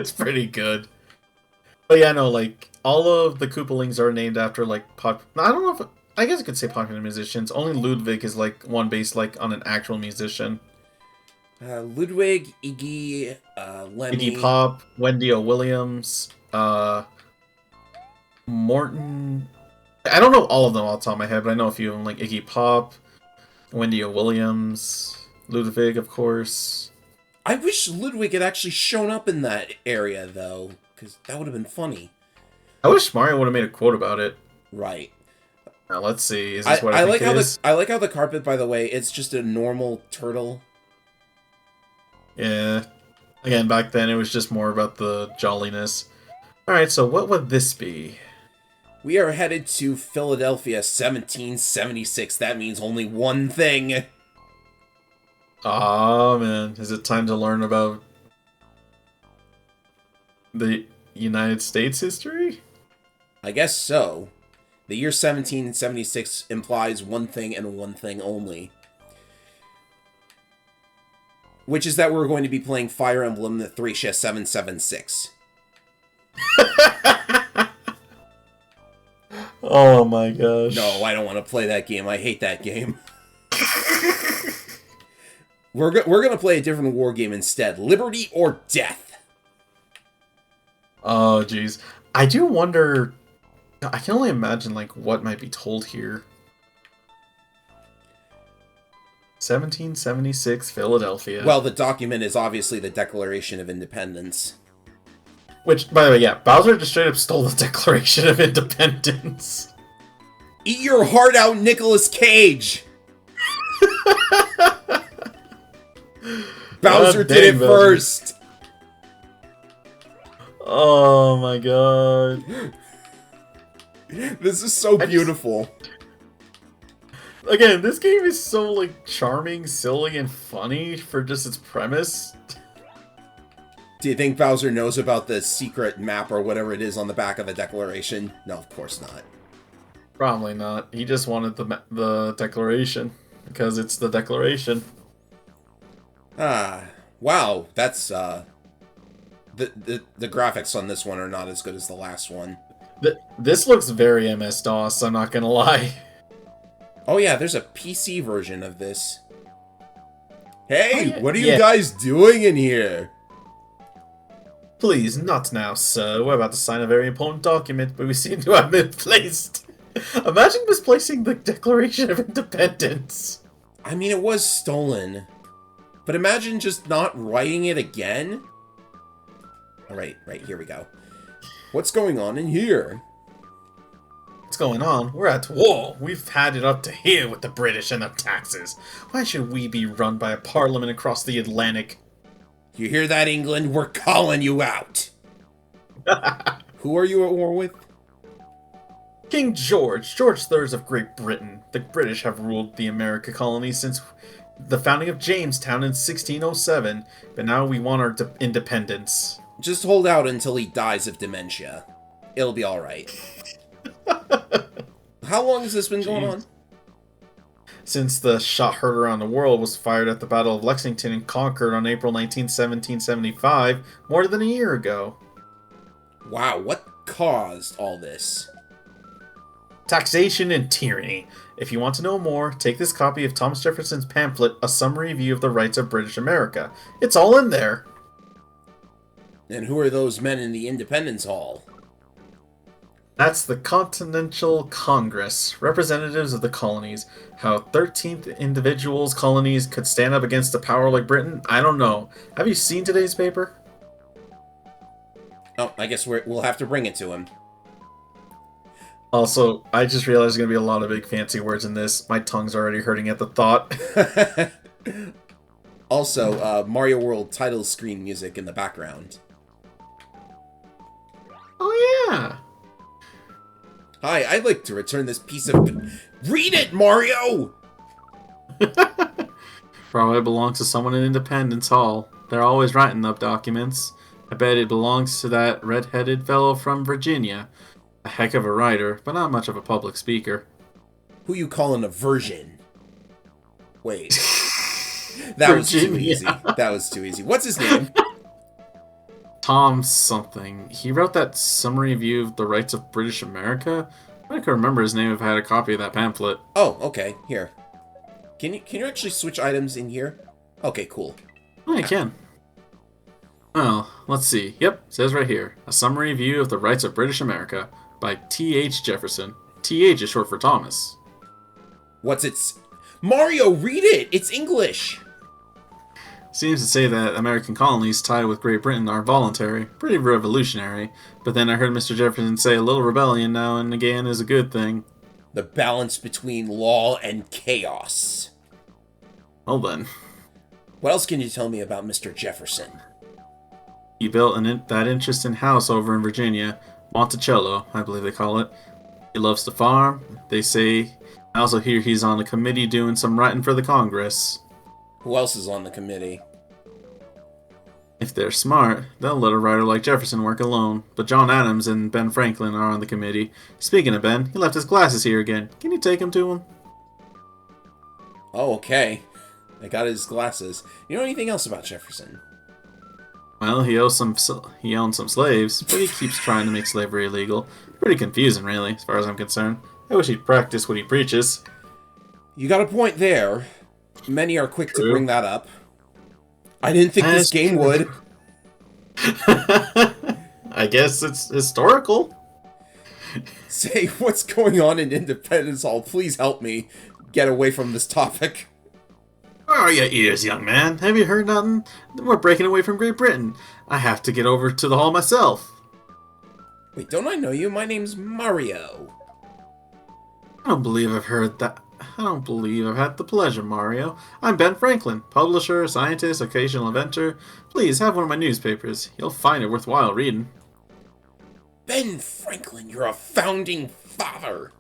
It's pretty good. But yeah, no, like all of the Koopalings are named after like pop. I don't know if I guess I could say popular musicians. Only Ludwig is like one based like on an actual musician. Ludwig, Iggy, Iggy Lemmy. Pop, Wendy O. Williams, Morton. I don't know all of them off the top of my head, but I know a few of them like Iggy Pop, Wendy O. Williams, Ludwig, of course. I wish Ludwig had actually shown up in that area, though, because that would have been funny. I wish Mario would have made a quote about it. Right. Now let's see. Is this what I think like it how is? I like how the carpet, by the way, it's just a normal turtle. Yeah. Again, back then it was just more about the jolliness. Alright, so what would this be? We are headed to Philadelphia, 1776. That means only one thing. Ah, man. Is it time to learn about the United States history? I guess so. The year 1776 implies one thing and one thing only. Which is that we're going to be playing Fire Emblem the Thracia 776. Oh my gosh. No, I don't want to play that game. I hate that game. We're going to play a different war game instead. Liberty or Death. Oh, jeez. I do wonder... I can only imagine, like, what might be told here. 1776, Philadelphia. Well, the document is obviously the Declaration of Independence. Which, by the way, yeah, Bowser just straight up stole the Declaration of Independence. Eat your heart out, Nicolas Cage! Bowser did it first! Oh my god. This is so beautiful. Again, this game is so, like, charming, silly, and funny for just its premise. Do you think Bowser knows about the secret map or whatever it is on the back of the Declaration? No, of course not. Probably not. He just wanted the Declaration. Because it's the Declaration. Ah, wow, that's, the graphics on this one are not as good as the last one. This looks very MS-DOS, I'm not gonna lie. Oh yeah, there's a PC version of this. Hey, Oh, yeah. what are you guys doing in here? Please, not now, sir. We're about to sign a very important document, but we seem to have misplaced. Imagine misplacing the Declaration of Independence. I mean, it was stolen. But imagine just not writing it again? Alright, right, here we go. What's going on in here? What's going on? We're at war. We've had it up to here with the British and their taxes. Why should we be run by a parliament across the Atlantic? You hear that, England? We're calling you out! Who are you at war with? King George III of Great Britain. The British have ruled the America colonies since the founding of Jamestown in 1607, but now we want our independence. Just hold out until he dies of dementia. It'll be alright. How long has this been going on? Since the shot heard around the world was fired at the Battle of Lexington and Concord on April 19, 1775, more than a year ago. Wow, what caused all this? Taxation and tyranny. If you want to know more, take this copy of Thomas Jefferson's pamphlet, A Summary View of the Rights of British America. It's all in there. And who are those men in the Independence Hall? That's the Continental Congress, representatives of the colonies. How 13th individuals' colonies could stand up against a power like Britain? I don't know. Have you seen today's paper? Oh, I guess we'll have to bring it to him. Also, I just realized there's going to be a lot of big fancy words in this. My tongue's already hurting at the thought. Also, Mario World title screen music in the background. Oh, yeah. Hi, I'd like to return this piece of... Read it, Mario! Probably belongs to someone in Independence Hall. They're always writing up documents. I bet it belongs to that red-headed fellow from Virginia. A heck of a writer, but not much of a public speaker. Who you calling a virgin? Wait. That was too easy. That was too easy. What's his name? Tom something. He wrote that summary view of the rights of British America. I could remember his name if I had a copy of that pamphlet. Oh, okay. Here. Can you actually switch items in here? Okay, cool. Oh, you can. Well, let's see. Yep, says right here. A summary view of the rights of British America by T.H. Jefferson. T.H. is short for Thomas. What's its... Mario, read it! It's English! Seems to say that American colonies tied with Great Britain are voluntary, pretty revolutionary, but then I heard Mr. Jefferson say a little rebellion now and again is a good thing. The balance between law and chaos. Well then. What else can you tell me about Mr. Jefferson? He built that interesting house over in Virginia, Monticello, I believe they call it. He loves to farm, they say. I also hear he's on a committee doing some writing for the Congress. Who else is on the committee? If they're smart, they'll let a writer like Jefferson work alone, but John Adams and Ben Franklin are on the committee. Speaking of Ben, he left his glasses here again. Can you take him to him? Oh, okay. I got his glasses. You know anything else about Jefferson? Well, he owned some slaves, but he keeps trying to make slavery illegal. Pretty confusing, really, as far as I'm concerned. I wish he'd practice what he preaches. You got a point there. Many are quick to True. bring that up. I didn't think this game would. I guess it's historical. Say, what's going on in Independence Hall? Please help me get away from this topic. Where are your ears, young man? Have you heard nothing? We're breaking away from Great Britain. I have to get over to the hall myself. Wait, don't I know you? My name's Mario. I don't believe I've heard that. I don't believe I've had the pleasure, Mario. I'm Ben Franklin, publisher, scientist, occasional inventor. Please have one of my newspapers. You'll find it worthwhile reading. Ben Franklin, you're a founding father.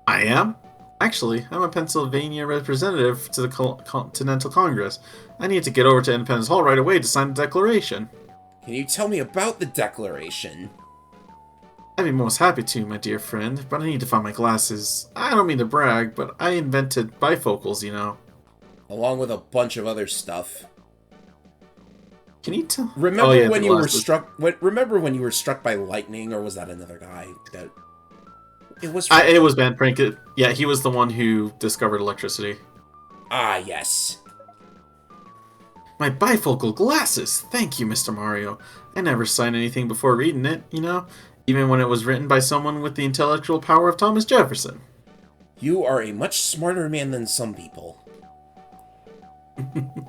I am? Actually, I'm a Pennsylvania representative to the Continental Congress. I need to get over to Independence Hall right away to sign the Declaration. Can you tell me about the Declaration? I'd be most happy to, my dear friend, but I need to find my glasses. I don't mean to brag, but I invented bifocals, you know. Along with a bunch of other stuff. Can you tell? Remember when you were struck? Remember when you were struck by lightning, or was that another guy? That it was. It was Ben Franklin. Yeah, he was the one who discovered electricity. Ah, yes. My bifocal glasses! Thank you, Mr. Mario. I never signed anything before reading it, you know? Even when it was written by someone with the intellectual power of Thomas Jefferson. You are a much smarter man than some people.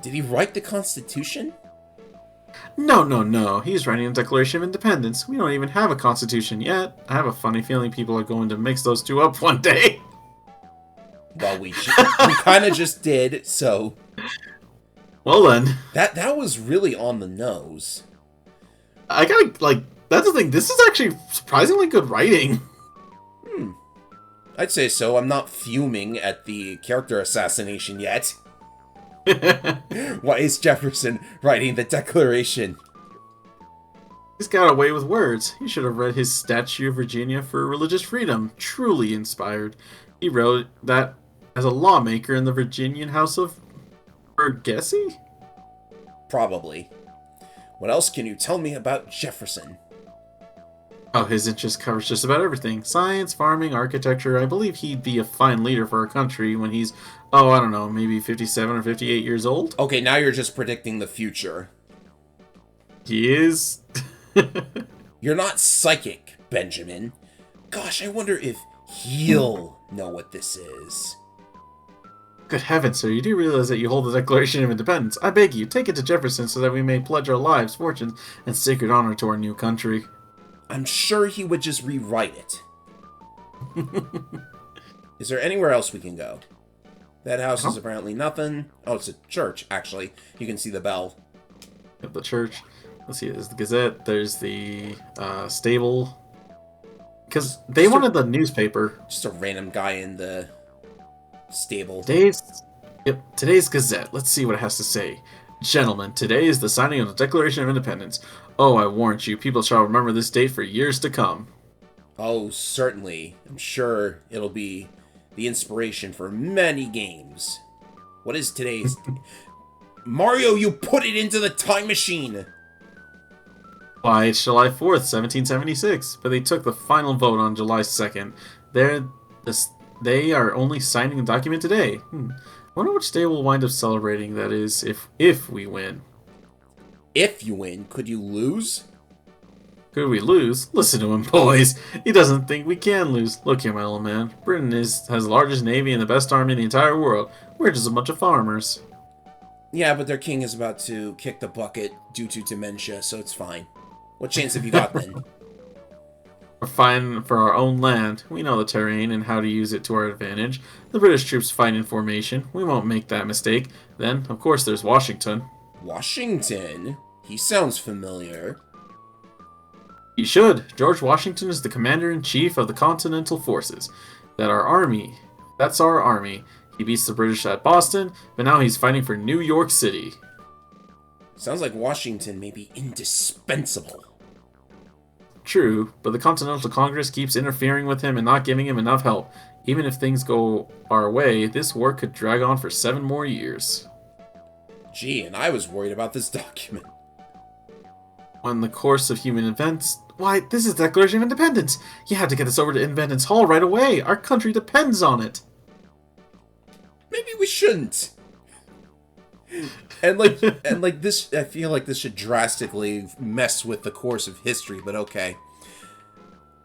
Did he write the Constitution? No. He's writing a Declaration of Independence. We don't even have a Constitution yet. I have a funny feeling people are going to mix those two up one day. Well, we kind of just did, so... Well then. That was really on the nose. I gotta, that's the thing. This is actually surprisingly good writing. I'd say so. I'm not fuming at the character assassination yet. Why is Jefferson writing the Declaration? He's got away with words. He should have read his Statute of Virginia for Religious Freedom. Truly inspired. He wrote that as a lawmaker in the Virginian House of Burgessie? Probably. What else can you tell me about Jefferson? Oh, his interest covers just about everything. Science, farming, architecture. I believe he'd be a fine leader for our country when he's, I don't know, maybe 57 or 58 years old? Okay, now you're just predicting the future. He is. You're not psychic, Benjamin. Gosh, I wonder if he'll know what this is. Good heavens, sir, you do realize that you hold the Declaration of Independence. I beg you, take it to Jefferson so that we may pledge our lives, fortunes, and sacred honor to our new country. I'm sure he would just rewrite it. Is there anywhere else we can go? That house is apparently nothing. Oh, it's a church, actually. You can see the bell. Of the church. Let's see, there's the Gazette, there's the stable. Because they wanted the newspaper. Just a random guy in the stable. Today's Gazette. Let's see what it has to say. Gentlemen, today is the signing of the Declaration of Independence. Oh, I warrant you, people shall remember this date for years to come. Oh, certainly. I'm sure it'll be the inspiration for many games. What is today's... Mario, you put it into the time machine! Why, it's July 4th, 1776, but they took the final vote on July 2nd. They're, this, they are only signing the document today. Wonder which day we'll wind up celebrating, that is, if we win. If you win, could you lose? Could we lose? Listen to him, boys. He doesn't think we can lose. Look here, my little man. Britain has the largest navy and the best army in the entire world. We're just a bunch of farmers. Yeah, but their king is about to kick the bucket due to dementia, so it's fine. What chance have you got then? We're fighting for our own land. We know the terrain and how to use it to our advantage. The British troops fight in formation. We won't make that mistake. Then, of course, there's Washington. Washington? He sounds familiar. He should. George Washington is the commander-in-chief of the Continental Forces. That's our army. He beats the British at Boston, but now he's fighting for New York City. Sounds like Washington may be indispensable. True, but the Continental Congress keeps interfering with him and not giving him enough help. Even if things go our way, this war could drag on for 7 more years. Gee, and I was worried about this document. On the course of human events... Why, this is the Declaration of Independence! You have to get this over to Independence Hall right away! Our country depends on it! Maybe we shouldn't. And like this, I feel like this should drastically mess with the course of history, but okay.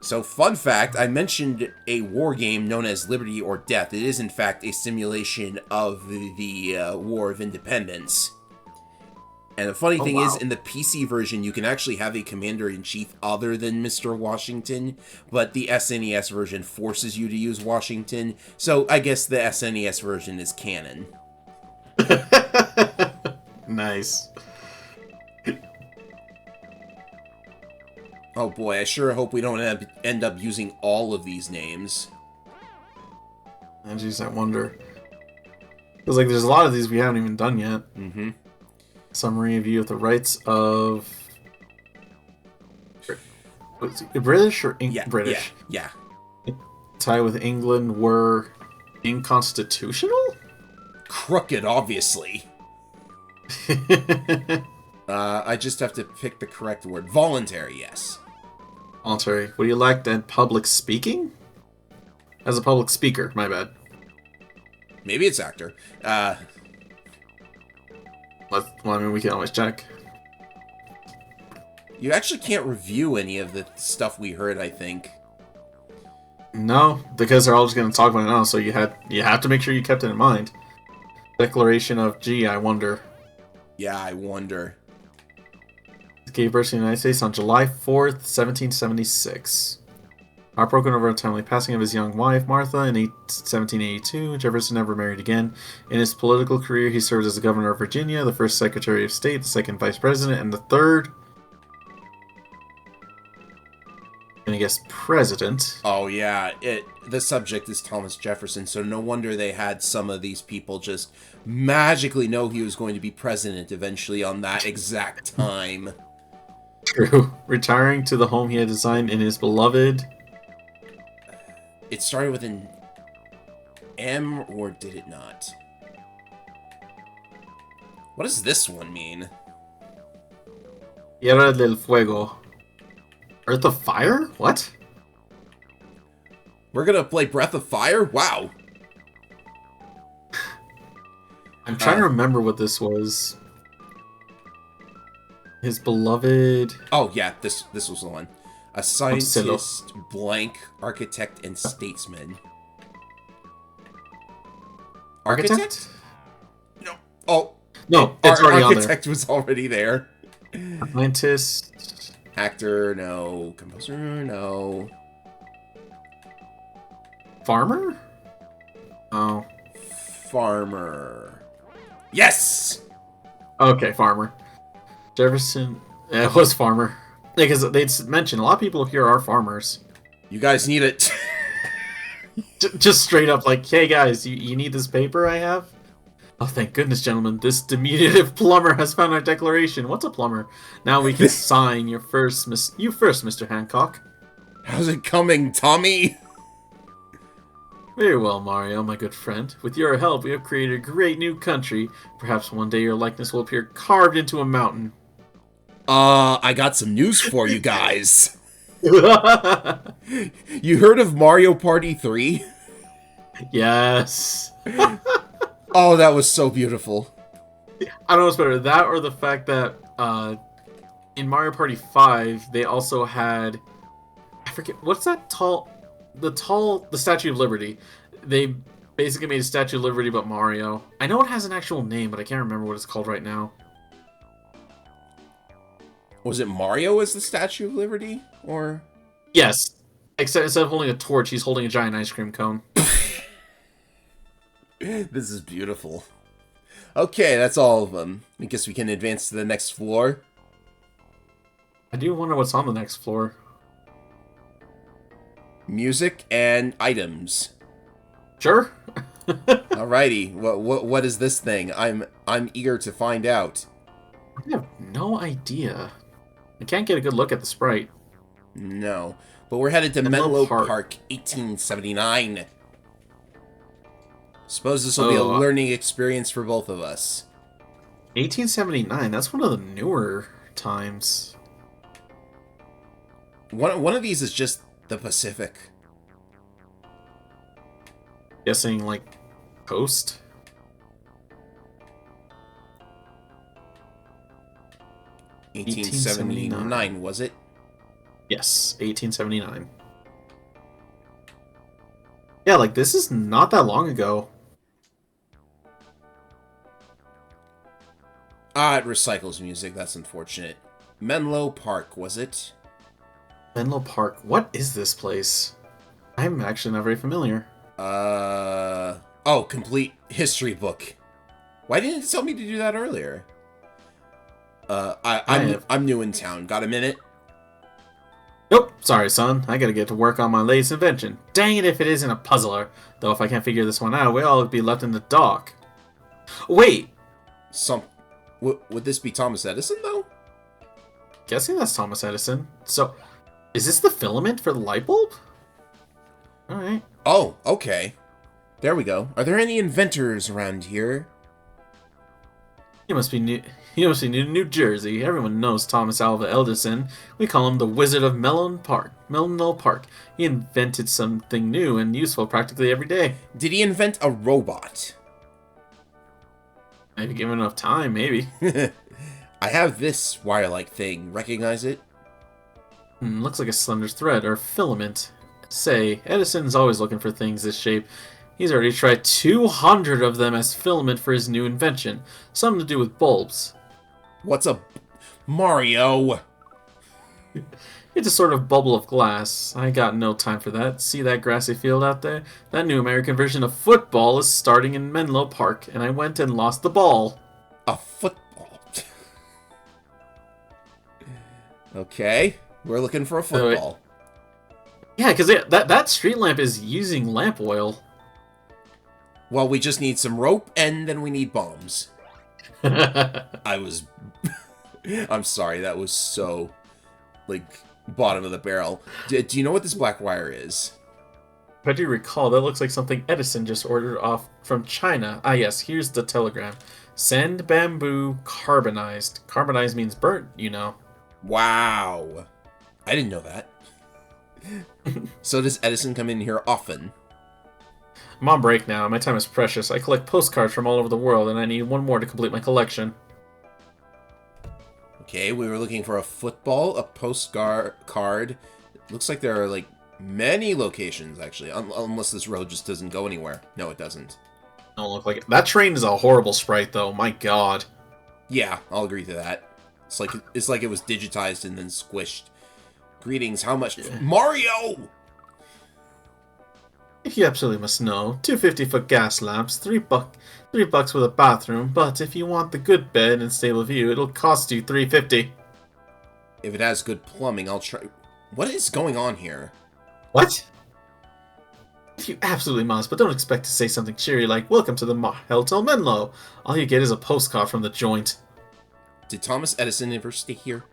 So, fun fact, I mentioned a war game known as Liberty or Death. It is, in fact, a simulation of the War of Independence. And the funny thing is, in the PC version, you can actually have a commander-in-chief other than Mr. Washington, but the SNES version forces you to use Washington, so I guess the SNES version is canon. Nice. Oh boy, I sure hope we don't end up using all of these names. And geez, I wonder. Because like, there's a lot of these we haven't even done yet. Mm-hmm. Summary view of the rights of... Was it British or British? Yeah. Tie with England were inconstitutional? Crooked, obviously. I just have to pick the correct word. Voluntary, yes. Voluntary. Would you like then public speaking? As a public speaker, my bad. Maybe it's actor. Well, I mean, we can always check. You actually can't review any of the stuff we heard, I think. No, because they're all just going to talk about it now, so you have to make sure you kept it in mind. Declaration of, gee, I wonder. Yeah, I wonder. Gave birth to the United States on July 4th, 1776. Heartbroken over the timely passing of his young wife, Martha, in 1782, Jefferson never married again. In his political career, he served as the governor of Virginia, the first Secretary of State, the second Vice President, and the third... and I guess President. Oh yeah, the subject is Thomas Jefferson, so no wonder they had some of these people just magically know he was going to be president eventually on that exact time. True. Retiring to the home he had designed in his beloved... It started with an M, or did it not? What does this one mean? Tierra del Fuego. Earth of Fire? What? We're gonna play Breath of Fire? Wow. I'm trying to remember what this was. His beloved... Oh, yeah, this was the one. A scientist, blank, architect, and statesman. Architect? No. Oh. No, it's already on there. Architect was already there. Scientist... Actor, no. Composer, no. Farmer? Oh. Farmer. Yes! Okay, Farmer. Jefferson... Yeah, it was Farmer. Because they mentioned a lot of people here are farmers. You guys need it. Just straight up like, hey guys, you need this paper I have? Oh, thank goodness, gentlemen. This diminutive plumber has found our declaration. What's a plumber? Now we can sign you first, Mr. Hancock. How's it coming, Tommy? Very well, Mario, my good friend. With your help, we have created a great new country. Perhaps one day your likeness will appear carved into a mountain. I got some news for you guys. You heard of Mario Party 3? Yes. Oh, that was so beautiful. I don't know what's better, that or the fact that in Mario Party 5 they also had, I forget what's that the Statue of Liberty. They basically made a Statue of Liberty but Mario. I know it has an actual name, but I can't remember what it's called right now. Was it Mario as the Statue of Liberty? Or... Yes. Except instead of holding a torch, he's holding a giant ice cream cone. This is beautiful. Okay, that's all of them. I guess we can advance to the next floor. I do wonder what's on the next floor. Music and items. Sure. Alrighty, what is this thing? I'm eager to find out. I have no idea. I can't get a good look at the sprite. No, but we're headed to Menlo Park 1879. Suppose this will be a learning experience for both of us. 1879, that's one of the newer times. One of these is just the Pacific. Guessing, like, post? $1879, was it? Yes, 1879. Yeah, like, this is not that long ago. Ah, it recycles music. That's unfortunate. Menlo Park, was it? Menlo Park. What is this place? I'm actually not very familiar. Oh, complete history book. Why didn't it tell me to do that earlier? I'm new in town. Got a minute? Nope. Sorry, son. I gotta get to work on my latest invention. Dang it if it isn't a puzzler. Though if I can't figure this one out, we'll all be left in the dark. Wait! Would this be Thomas Edison, though? Guessing that's Thomas Edison. So, is this the filament for the light bulb? Alright. Oh, okay. There we go. Are there any inventors around here? He must be new to New Jersey. Everyone knows Thomas Alva Edison. We call him the Wizard of Menlo Park. He invented something new and useful practically every day. Did he invent a robot? Maybe given enough time, maybe. I have this wire-like thing. Recognize it? Looks like a slender thread or filament. Say, Edison's always looking for things this shape. He's already tried 200 of them as filament for his new invention. Something to do with bulbs. What's a... Mario! It's a sort of bubble of glass. I got no time for that. See that grassy field out there? That new American version of football is starting in Menlo Park, and I went and lost the ball. A football. Okay, we're looking for a football. Yeah, because that street lamp is using lamp oil. Well, we just need some rope, and then we need bombs. I'm sorry, that was so, like, bottom of the barrel. Do you know what this black wire is? I do recall, that looks like something Edison just ordered off from China. Ah yes, here's the telegram. Send bamboo carbonized. Carbonized means burnt, you know. Wow. I didn't know that. So does Edison come in here often? I'm on break now. My time is precious. I collect postcards from all over the world, and I need one more to complete my collection. Okay, we were looking for a football, a postcard. It looks like there are, like, many locations, actually. Unless this road just doesn't go anywhere. No, it doesn't. Don't look like it. That train is a horrible sprite, though. My god. Yeah, I'll agree to that. It's like it was digitized and then squished. Greetings, how much... Yeah. Mario! You absolutely must know. 2 50-foot gas lamps, $3 with a bathroom, but if you want the good bed and stable view, it'll cost you $3.50. If it has good plumbing, I'll try... What is going on here? What? You absolutely must, but don't expect to say something cheery like, "Welcome to the Hotel Menlo." All you get is a postcard from the joint. Did Thomas Edison ever stay here?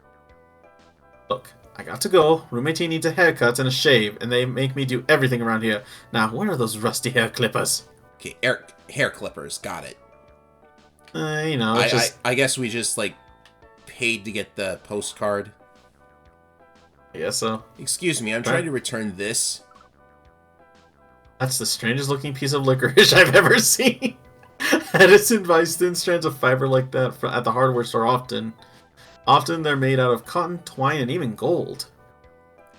Look, I got to go. Roommate needs a haircut and a shave, and they make me do everything around here. Now, where are those rusty hair clippers? Okay, hair clippers, got it. You know, I guess we just, like, paid to get the postcard? I guess so. Excuse me, I'm trying to return this. That's the strangest looking piece of licorice I've ever seen. Edison buys thin strands of fiber like that at the hardware store often. Often they're made out of cotton, twine, and even gold.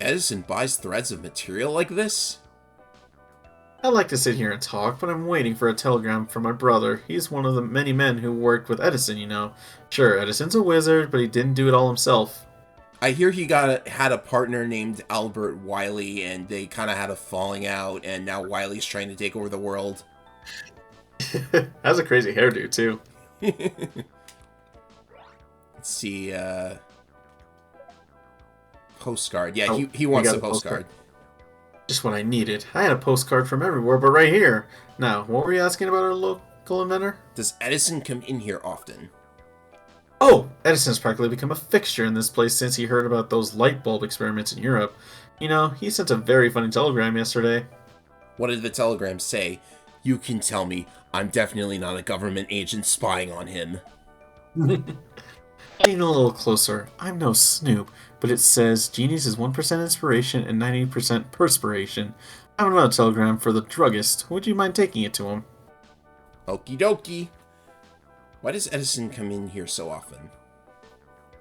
Edison buys threads of material like this? I'd like to sit here and talk, but I'm waiting for a telegram from my brother. He's one of the many men who worked with Edison, you know. Sure, Edison's a wizard, but he didn't do it all himself. I hear he had a partner named Albert Wiley, and they kind of had a falling out, and now Wiley's trying to take over the world. Has a crazy hairdo, too. Let's see, postcard. Yeah, he wants a postcard. Just what I needed. I had a postcard from everywhere, but right here. Now, what were you asking about our local inventor? Does Edison come in here often? Oh, Edison's practically become a fixture in this place since he heard about those light bulb experiments in Europe. You know, he sent a very funny telegram yesterday. What did the telegram say? You can tell me. I'm definitely not a government agent spying on him. Lean a little closer. I'm no snoop, but it says genius is 1% inspiration and 90% perspiration. I have another telegram for the druggist. Would you mind taking it to him? Okie dokie. Why does Edison come in here so often?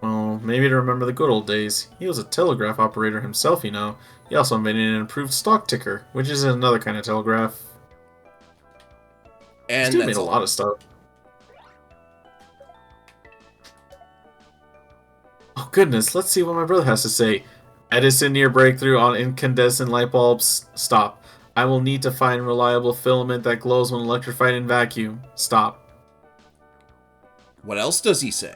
Well, maybe to remember the good old days. He was a telegraph operator himself, you know. He also invented an improved stock ticker, which is another kind of telegraph. And this dude made a lot of stuff. Oh goodness, let's see what my brother has to say. Edison near breakthrough on incandescent light bulbs. Stop. I will need to find reliable filament that glows when electrified in vacuum. Stop. What else does he say?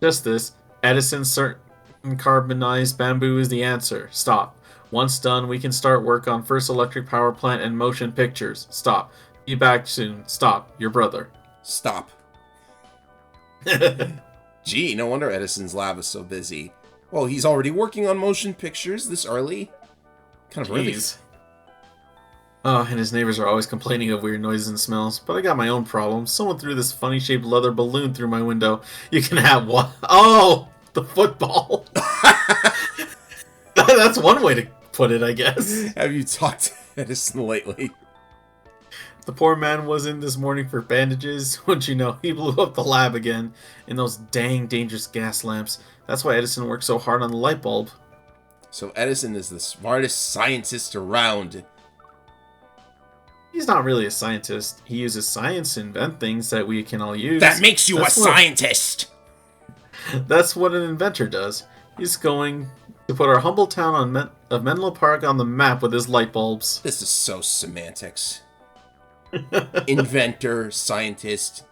Just this. Edison certain carbonized bamboo is the answer. Stop. Once done, we can start work on first electric power plant and motion pictures. Stop. Be back soon. Stop. Your brother. Stop. Gee, no wonder Edison's lab is so busy. Well, he's already working on motion pictures this early. Kind of early. Oh, and his neighbors are always complaining of weird noises and smells, but I got my own problems. Someone threw this funny-shaped leather balloon through my window. You can have one. Oh, the football. That's one way to put it, I guess. Have you talked to Edison lately? The poor man was in this morning for bandages. Wouldn't you know, he blew up the lab again in those dang dangerous gas lamps. That's why Edison worked so hard on the light bulb. So Edison is the smartest scientist around. He's not really a scientist. He uses science to invent things that we can all use. That makes you a scientist! That's what an inventor does. He's going to put our humble town of Menlo Park on the map with his light bulbs. This is so semantics. Inventor, scientist.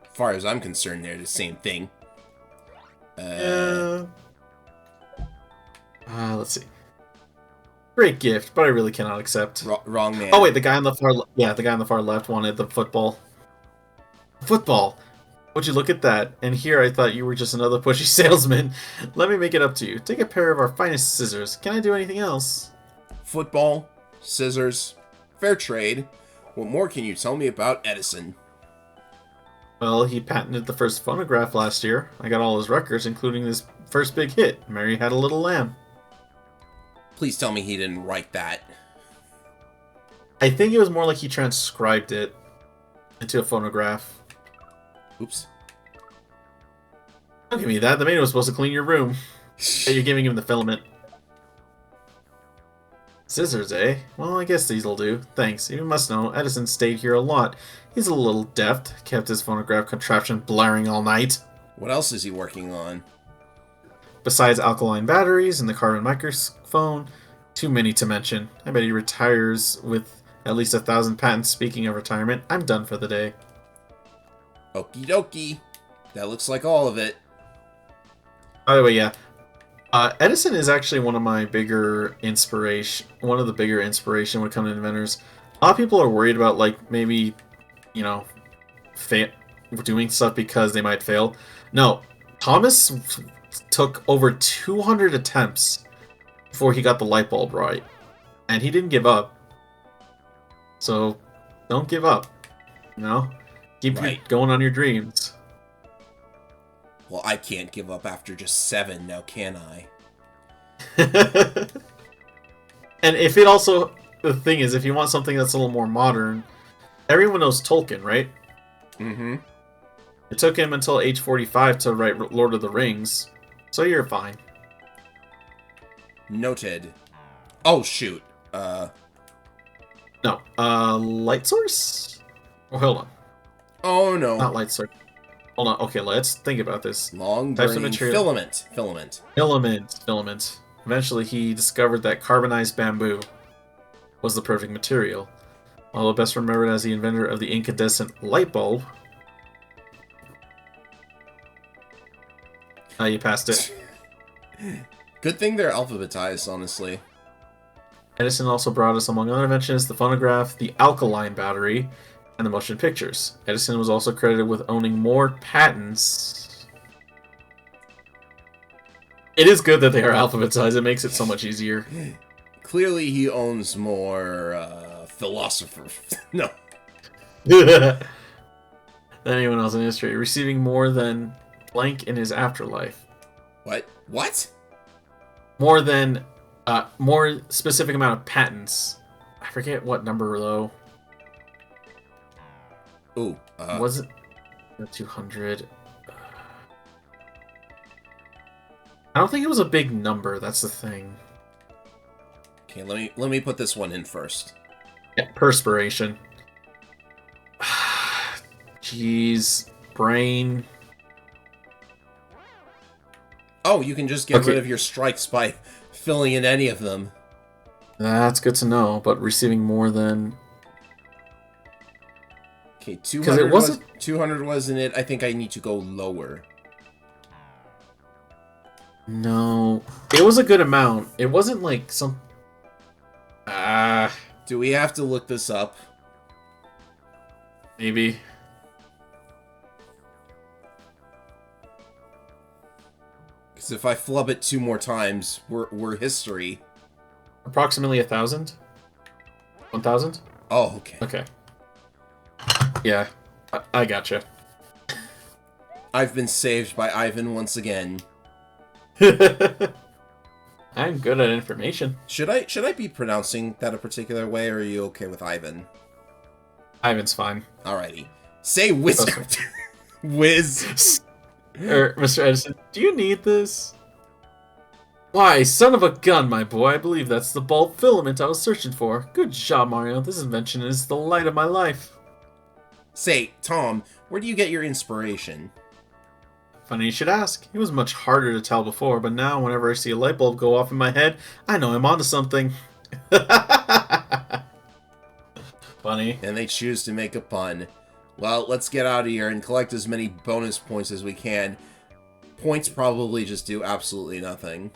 As far as I'm concerned, they're the same thing. Let's see. Great gift, but I really cannot accept. Wrong man. Oh wait, the guy on the far left wanted the football. Football. Would you look at that? And here I thought you were just another pushy salesman. Let me make it up to you. Take a pair of our finest scissors. Can I do anything else? Football, scissors, fair trade. What more can you tell me about Edison? Well, he patented the first phonograph last year. I got all his records, including his first big hit, Mary Had a Little Lamb. Please tell me he didn't write that. I think it was more like he transcribed it into a phonograph. Oops. Don't give me that. The man was supposed to clean your room. Hey, you're giving him the filament. Scissors, eh? Well, I guess these'll do. Thanks. You must know, Edison stayed here a lot. He's a little deft, kept his phonograph contraption blaring all night. What else is he working on? Besides alkaline batteries and the carbon microphone, too many to mention. I bet he retires with at least 1,000 patents. Speaking of retirement, I'm done for the day. Okie dokie. That looks like all of it. By the way, yeah. Edison is actually one of the bigger inspiration when it comes to inventors. A lot of people are worried about, like, maybe, you know, doing stuff because they might fail. No, Thomas took over 200 attempts before he got the light bulb right. And he didn't give up. So, don't give up. You know? Keep going on your dreams. Well, I can't give up after just 7, now can I? And if it also... The thing is, if you want something that's a little more modern, everyone knows Tolkien, right? Mm-hmm. It took him until age 45 to write Lord of the Rings, so you're fine. Noted. Oh, shoot. No, light source? Oh, hold on. Oh, no. Not light source. Hold on, okay, let's think about this. Long Types of grain material. filament. Filament. Eventually, he discovered that carbonized bamboo was the perfect material. Although best remembered as the inventor of the incandescent light bulb. You passed it. Good thing they're alphabetized, honestly. Edison also brought us, among other inventions, the phonograph, the alkaline battery, and the motion pictures. Edison was also credited with owning more patents. It is good that they are alphabetized. It makes it so much easier. Clearly, he owns more philosophers. No. Than anyone else in history, receiving more than blank in his afterlife. What? What? More than, more specific amount of patents. I forget what number though. Ooh. Was it 200? I don't think it was a big number. That's the thing. Okay, let me put this one in first. Yeah, perspiration. Jeez, brain. Oh, you can just get Okay. rid of your strikes by filling in any of them. That's good to know. But receiving more than. Okay, it 200 wasn't- 200 wasn't it? I think I need to go lower. No, it was a good amount. It wasn't like some. Do we have to look this up? Maybe. Because if I flub it 2 more times, we're history. Approximately 1,000. 1,000. Oh, okay. Okay. Yeah, I gotcha. I've been saved by Ivan once again. I'm good at information. Should I be pronouncing that a particular way, or are you okay with Ivan? Ivan's fine. Alrighty. Say wizard. Whiz. Mr. Edison, do you need this? Why, son of a gun, my boy, I believe that's the bulb filament I was searching for. Good job, Mario. This invention is the light of my life. Say, Tom, where do you get your inspiration? Funny you should ask. It was much harder to tell before, but now whenever I see a light bulb go off in my head, I know I'm onto something. Funny. And they choose to make a pun. Well, let's get out of here and collect as many bonus points as we can. Points probably just do absolutely nothing.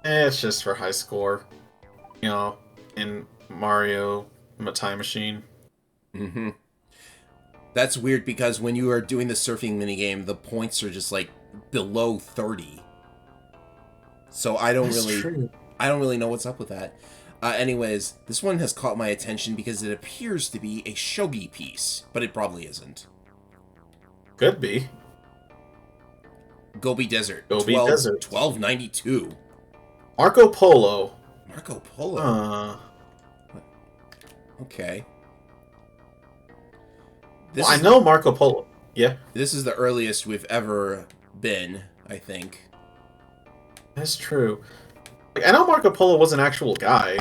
It's just for high score. You know, in Mario Time Machine. Mm-hmm. That's weird because when you are doing the surfing minigame, the points are just like below 30. So I don't really know what's up with that. Anyways, this one has caught my attention because it appears to be a shogi piece, but it probably isn't. Could be. Gobi Desert. Gobi Desert. 1292. Marco Polo. Marco Polo. Okay. Well, I know Marco Polo. Yeah. This is the earliest we've ever been, I think. That's true. Like, I know Marco Polo was an actual guy.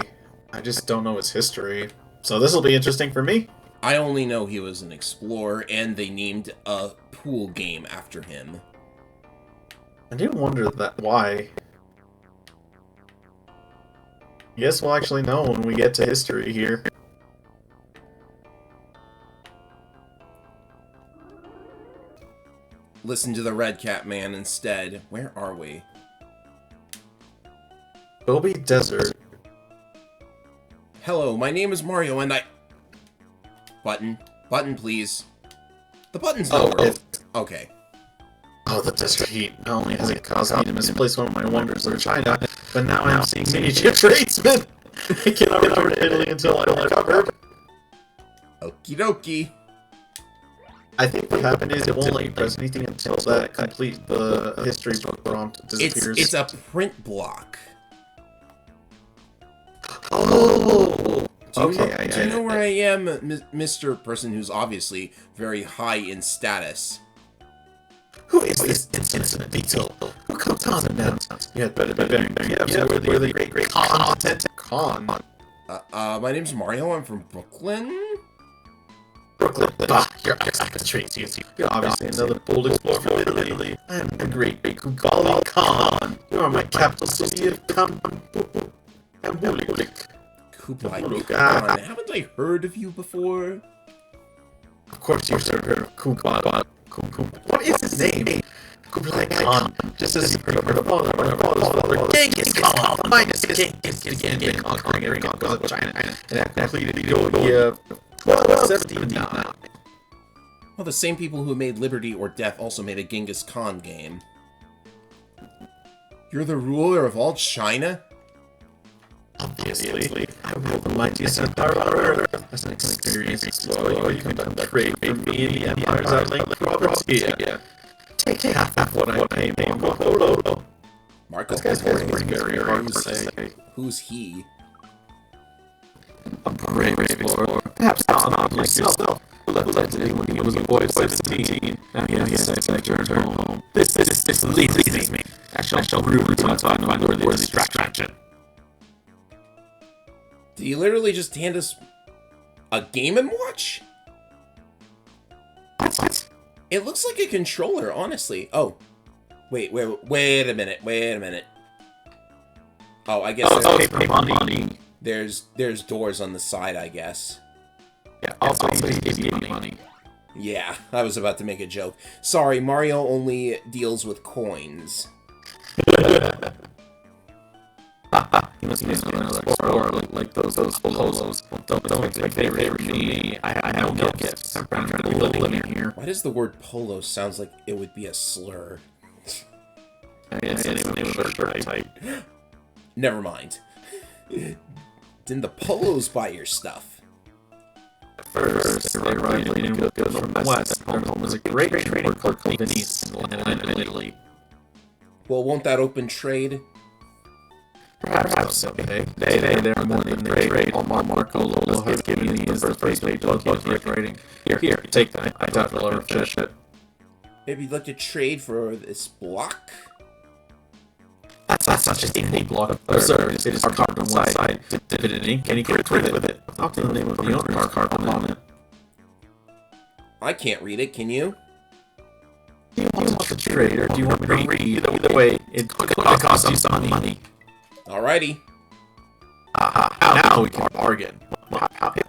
I just don't know his history. So this will be interesting for me. I only know he was an explorer, and they named a pool game after him. I do wonder why. I guess we'll actually know when we get to history here. Listen to the Red Cat Man instead. Where are we? Gobi Desert. Hello, my name is Mario, and I... Button. Button, please. The button's Oh, not working. Okay. Oh, the desert heat. Not only has it caused me to misplace one of my wonders of China, but now I'm seeing miniature tradesmen. I cannot return to Italy until I recover. Okie dokie. I think what happened is it won't let you press anything until that complete the history book prompt disappears. It's a print block. Oh! Do you Okay, do you know where I am, Mr. Person who's obviously very high in status? Who is this insolent beetle? Who comes on now? You had better where the great con. My name's Mario. I'm from Brooklyn. Brooklyn. Bah, your accent betrays you. You're obviously another bold explorer from Italy. I am the great Kugali Khan. You are my capital city of Kambulik. Kublai Khan. Haven't I heard of you before? Of course you've heard of Kublai. What is his name? Kublai Khan. Just as you heard of father, Genghis Khan. Minus Genghis began conquering every conquest of China and completed the 1217 now. Well, the same people who made Liberty or Death also made a Genghis Khan game. You're the ruler of all China? Obviously, I rule the mightiest empire on earth. As an experienced explorer, you can trade for me in the empires I link Roberts here. Take half of what I pay Marco Polo. Marco This guy's very hard to say. Who's he? A brave explorer. Perhaps not like yourself. Who left Italy when he was a boy of 17. Now he has to return home. This leaves me. I shall prove to my time to find a worthy distraction. Did you literally just hand us a Game & Watch? What? It looks like a controller, honestly. Oh. Wait a minute. Oh, I guess there's doors on the side, I guess. Yeah, also he gave me money. Yeah, I was about to make a joke. Sorry, Mario only deals with coins. He must be another explorer like those polos. Don't expect favor from me. I have no gifts. I'm trying to live here. Why does the word polo sounds like it would be a slur? Never mind. Didn't the polos buy your stuff? First, they arrived in good from the west. Their home was a great trading port called Venice in Italy. Well, won't that open trade? Perhaps someday. They're more than they trade. Marco Lolo has given me the first page of writing. Here, take that. I doubt you'll ever finish it. Maybe you'd like to trade for this block? That's not such a thing, block. Sir, it is carved on one side. Dip it in ink, and you can print it with it. Without the name of the owner carved on it. I can't read it, can you? Do you want to trade, or do you want me to read? Either way, it could cost you some money. Alrighty. Now we can bargain.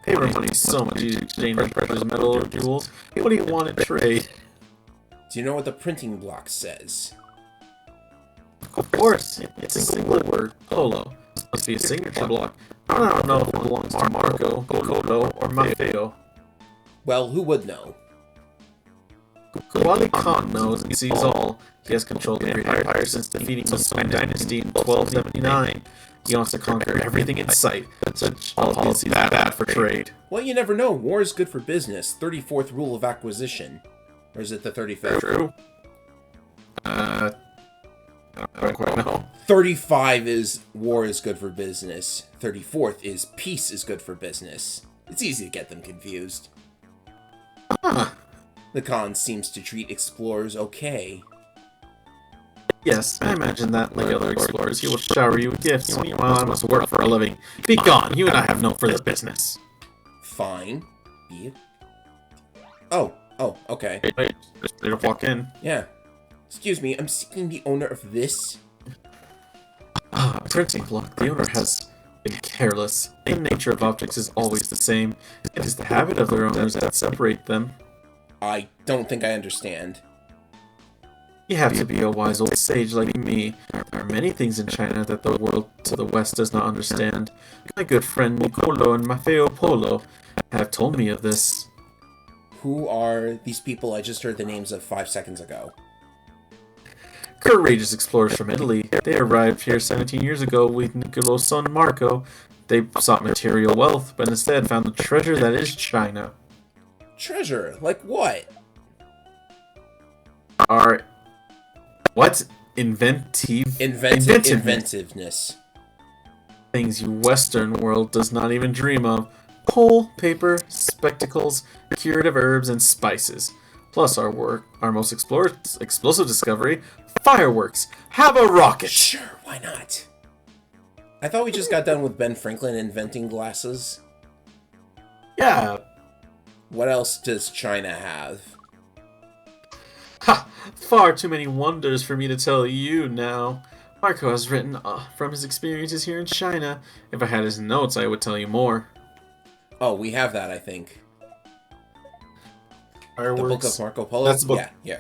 Paper money is so much easier to exchange for precious metal or jewels. What do you want to trade? Do you know what the printing block says? Of course, it's a single word, Polo. Must be a signature block. I don't know if it belongs to Marco, Kokoto, or Maffeo. Well, who would know? Kublai Khan knows and sees all. He has controlled the empire since defeating the Song Dynasty in 1279. He wants to conquer everything in sight. Such policy is bad for trade. Well, you never know. War is good for business. 34th rule of acquisition. Or is it the 35th? True. I don't quite know. 35 is war is good for business. 34th is peace is good for business. It's easy to get them confused. Huh. The Khan seems to treat explorers okay. Yes, I imagine that, like other explorers, he will shower you with gifts while I must work for a living. Be gone, you and I have no further business. Fine. Be it. Oh, okay. Wait, just ready to walk in. Yeah. Excuse me, I'm seeking the owner of this. A printing block. The owner has been careless. The nature of objects is always the same. It is the habit of their owners that separate them. I don't think I understand. You have to be a wise old sage like me. There are many things in China that the world to the west does not understand. My good friend Nicolo and Maffeo Polo have told me of this. Who are these people I just heard the names of 5 seconds ago? Courageous explorers from Italy. They arrived here 17 years ago with Nicolo's son Marco. They sought material wealth, but instead found the treasure that is China. Treasure? Like what? are what inventiveness Inventiveness. things you Western world does not even dream of. Coal, paper, spectacles, curative herbs, and spices. Plus our most explosive discovery, fireworks. Have a rocket. Sure, why not? I thought we just got done with Ben Franklin inventing glasses. Yeah. What else does China have? Ha! Far too many wonders for me to tell you now. Marco has written from his experiences here in China. If I had his notes, I would tell you more. Oh, we have that, I think. Fireworks. The Book of Marco Polo? That's the book. Yeah.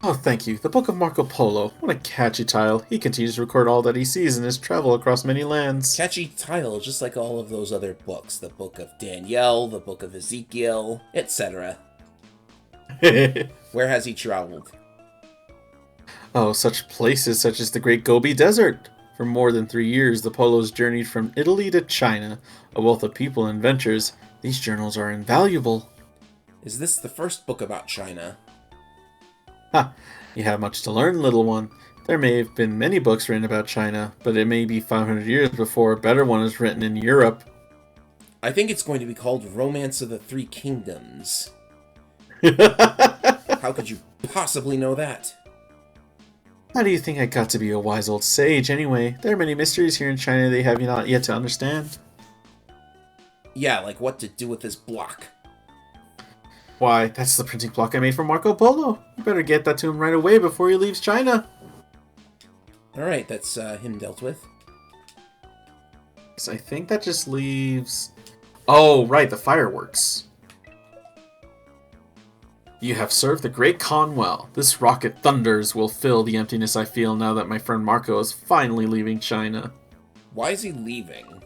Oh, thank you. The Book of Marco Polo. What a catchy title. He continues to record all that he sees in his travel across many lands. Catchy title, just like all of those other books. The Book of Daniel, the Book of Ezekiel, etc. Where has he traveled? Oh, such places such as the Great Gobi Desert. For more than 3 years, the Polos journeyed from Italy to China, a wealth of people and adventures. These journals are invaluable. Is this the first book about China? Ha! You have much to learn, little one. There may have been many books written about China, but it may be 500 years before a better one is written in Europe. I think it's going to be called Romance of the Three Kingdoms. How could you possibly know that? How do you think I got to be a wise old sage, anyway? There are many mysteries here in China they have not yet to understand. Yeah, like what to do with this block. Why, that's the printing block I made for Marco Polo. You better get that to him right away before he leaves China. Alright, that's him dealt with. So I think that just leaves... Oh, right, the fireworks. You have served the Great Khan well. This rocket thunders will fill the emptiness I feel now that my friend Marco is finally leaving China. Why is he leaving?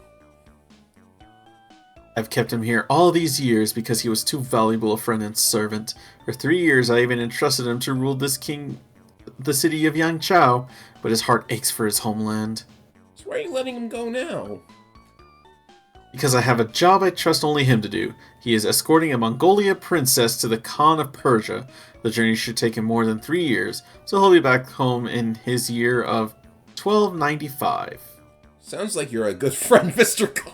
I've kept him here all these years because he was too valuable a friend and servant. For 3 years I even entrusted him to rule the city of Yangzhou, but his heart aches for his homeland. So why are you letting him go now? Because I have a job I trust only him to do. He is escorting a Mongolia princess to the Khan of Persia. The journey should take him more than 3 years, so he'll be back home in his year of 1295. Sounds like you're a good friend, Mr. Khan.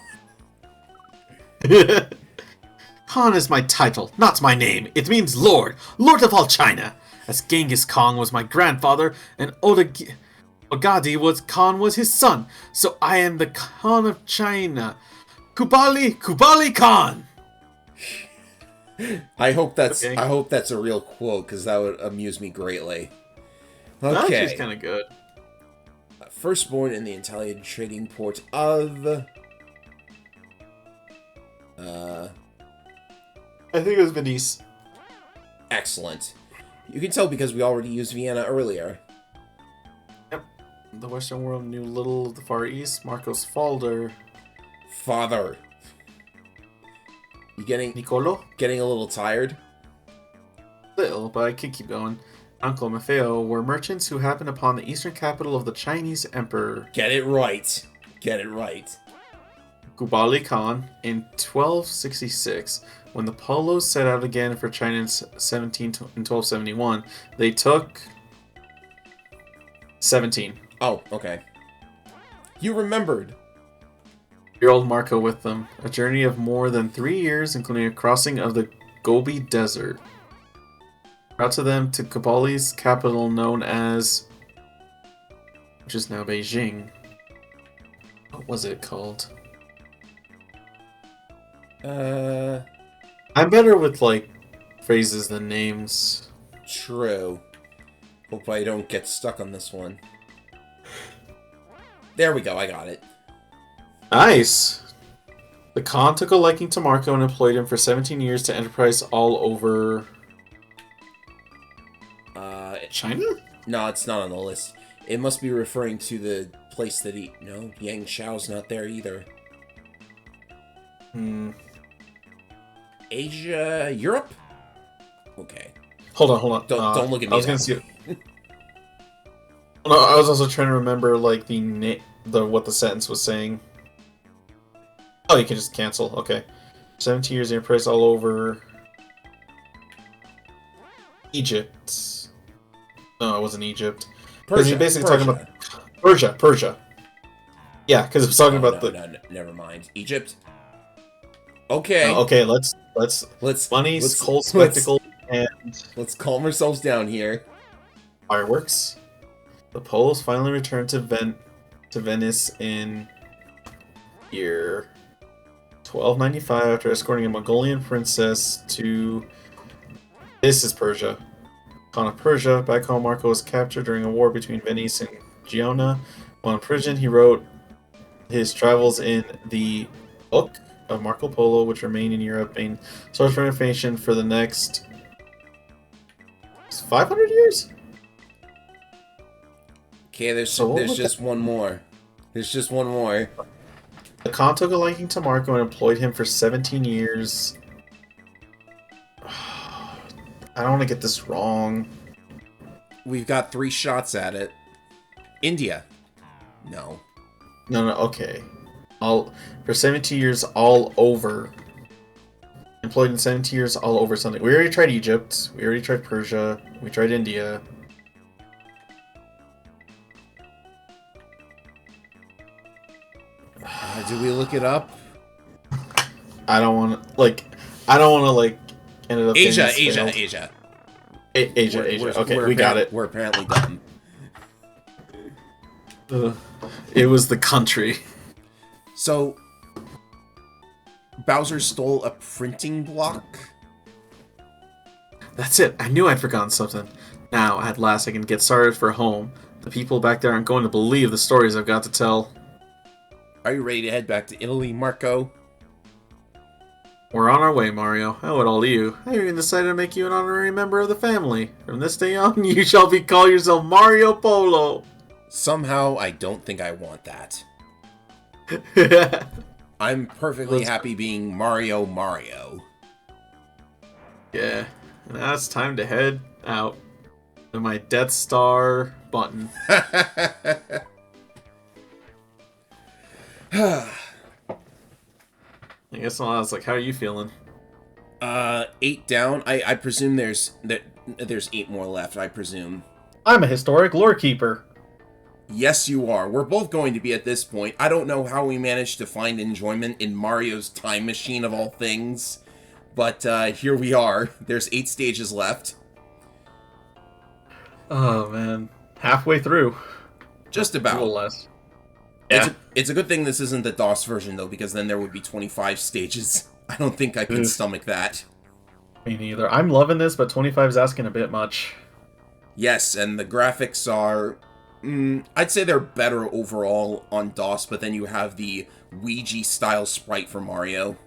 Khan is my title, not my name. It means Lord, Lord of all China. As Genghis Khan was my grandfather, and Khan was his son, so I am the Khan of China. Kubali Khan. I hope that's Okay. a real quote, because that would amuse me greatly. That's Okay. kind of good. Firstborn in the Italian trading port of... I think it was Venice. Excellent. You can tell because we already used Vienna earlier. Yep. The Western world knew little of the Far East. Marcos Falder. Father. You getting Nicolo? a little tired? Little, but I could keep going. Uncle Maffeo were merchants who happened upon the eastern capital of the Chinese emperor, Get it right. Get it right. Kubali Khan, in 1266. When the Polos set out again for China in 1271, they took 17. Oh, okay. You remembered. Your old Marco with them. A journey of more than 3 years, including a crossing of the Gobi Desert. Brought to them to Kubali's capital known as... which is now Beijing. What was it called? I'm better with, like, phrases than names. True. Hope I don't get stuck on this one. There we go, I got it. Nice! The Khan took a liking to Marco and employed him for 17 years to enterprise all over... China? No, it's not on the list. It must be referring to the place that he... No, Yang Shao's not there either. Asia... Europe? Okay. Hold on. Don't look at me I was now. gonna see... No, I was also trying to remember, like, what the sentence was saying. Oh, you can just cancel. Okay. 17 years enterprise all over... Egypt. No, it wasn't Egypt. Because Persia. you're basically Persia. talking about Persia. Yeah, because it was talking about the. No, never mind. Egypt. Okay. Okay, let's money, coal spectacle, and let's calm ourselves down here. fireworks. The Poles finally returned to Venice in year 1295 after escorting a Mongolian princess to. This is Persia. Khan of Persia. Back home, Marco was captured during a war between Venice and Genoa. While in prison, he wrote his travels in the Book of Marco Polo, which remain in Europe, main source for information for the next 500 years. Okay, there's So just one more. There's just one more. The Khan took a liking to Marco and employed him for 17 years. I don't want to get this wrong. We've got 3 shots at it. India. No. No, okay. For 17 years all over. Employed in 17 years all over something. We already tried Egypt. We already tried Persia. We tried India. Do we look it up? I don't want to end up Asia. Asia. Okay, We're we got it. We're apparently done. It was the country. So, Bowser stole a printing block? That's it. I knew I'd forgotten something. Now, at last, I can get started for home. The people back there aren't going to believe the stories I've got to tell. Are you ready to head back to Italy, Marco? We're on our way, Mario. How about all of you? I even decided to make you an honorary member of the family. From this day on, you shall call yourself Mario Polo. Somehow, I don't think I want that. I'm perfectly happy being Mario. Yeah, and now it's time to head out. To my Death Star button. I guess I was like, how are you feeling? 8 down. I presume there's 8 more left, I presume. I'm a historic lore keeper. Yes, you are. We're both going to be at this point. I don't know how we managed to find enjoyment in Mario's time machine of all things, but here we are. There's 8 stages left. Oh, man. Halfway through. Just about. A little less. Yeah. It's a good thing this isn't the DOS version, though, because then there would be 25 stages. I don't think I can stomach that. Me neither. I'm loving this, but 25 is asking a bit much. Yes, and the graphics are... I'd say they're better overall on DOS, but then you have the Ouija-style sprite for Mario.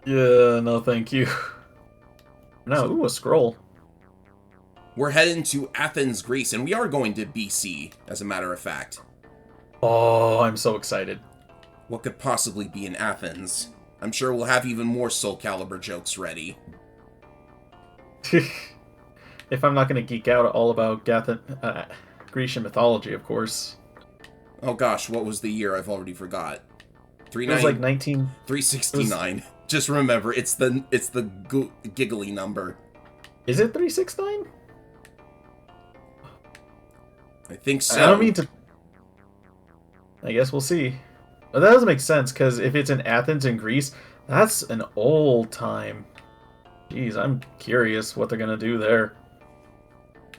Yeah, no thank you. No, ooh, a scroll. We're heading to Athens, Greece, and we are going to BC, as a matter of fact. Oh, I'm so excited. What could possibly be in Athens? I'm sure we'll have even more Soul Calibur jokes ready. If I'm not going to geek out all about Grecian mythology, of course. Oh gosh, what was the year? I've already forgot. It was like 369. Just remember, it's the giggly number. Is it 369? I think so. I don't mean to... I guess we'll see. But that doesn't make sense, because if it's in Athens in Greece, that's an old time. Jeez, I'm curious what they're going to do there.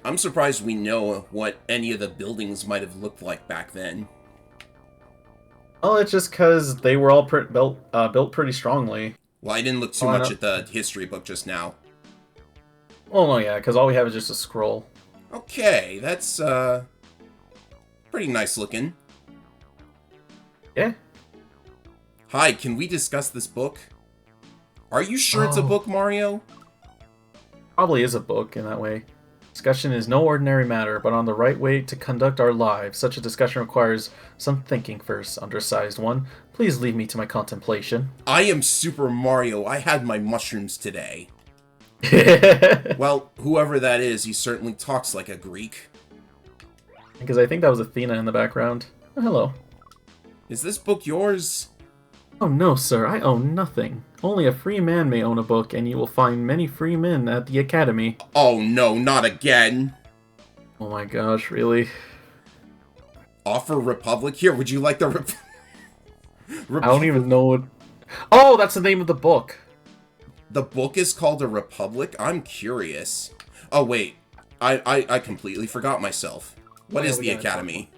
I'm surprised we know what any of the buildings might have looked like back then. Well, it's just because they were all built pretty strongly. Well, I didn't look too much at the history book just now. Oh, no, yeah, because all we have is just a scroll. Okay, that's, pretty nice looking. Yeah. Hi, can we discuss this book? Are you sure it's a book, Mario? Probably is a book in that way. Discussion is no ordinary matter, but on the right way to conduct our lives. Such a discussion requires some thinking first, undersized one. Please leave me to my contemplation. I am Super Mario. I had my mushrooms today. Well, whoever that is, he certainly talks like a Greek. Because I think that was Athena in the background. Oh, hello. Is this book yours? Oh no, sir, I own nothing. Only a free man may own a book, and you will find many free men at the Academy. Oh no, not again. Oh my gosh, really? Offer Republic? Here, would you like the I don't even know what... Oh, that's the name of the book! The book is called A Republic? I'm curious. Oh, wait. I completely forgot myself. What is the Academy?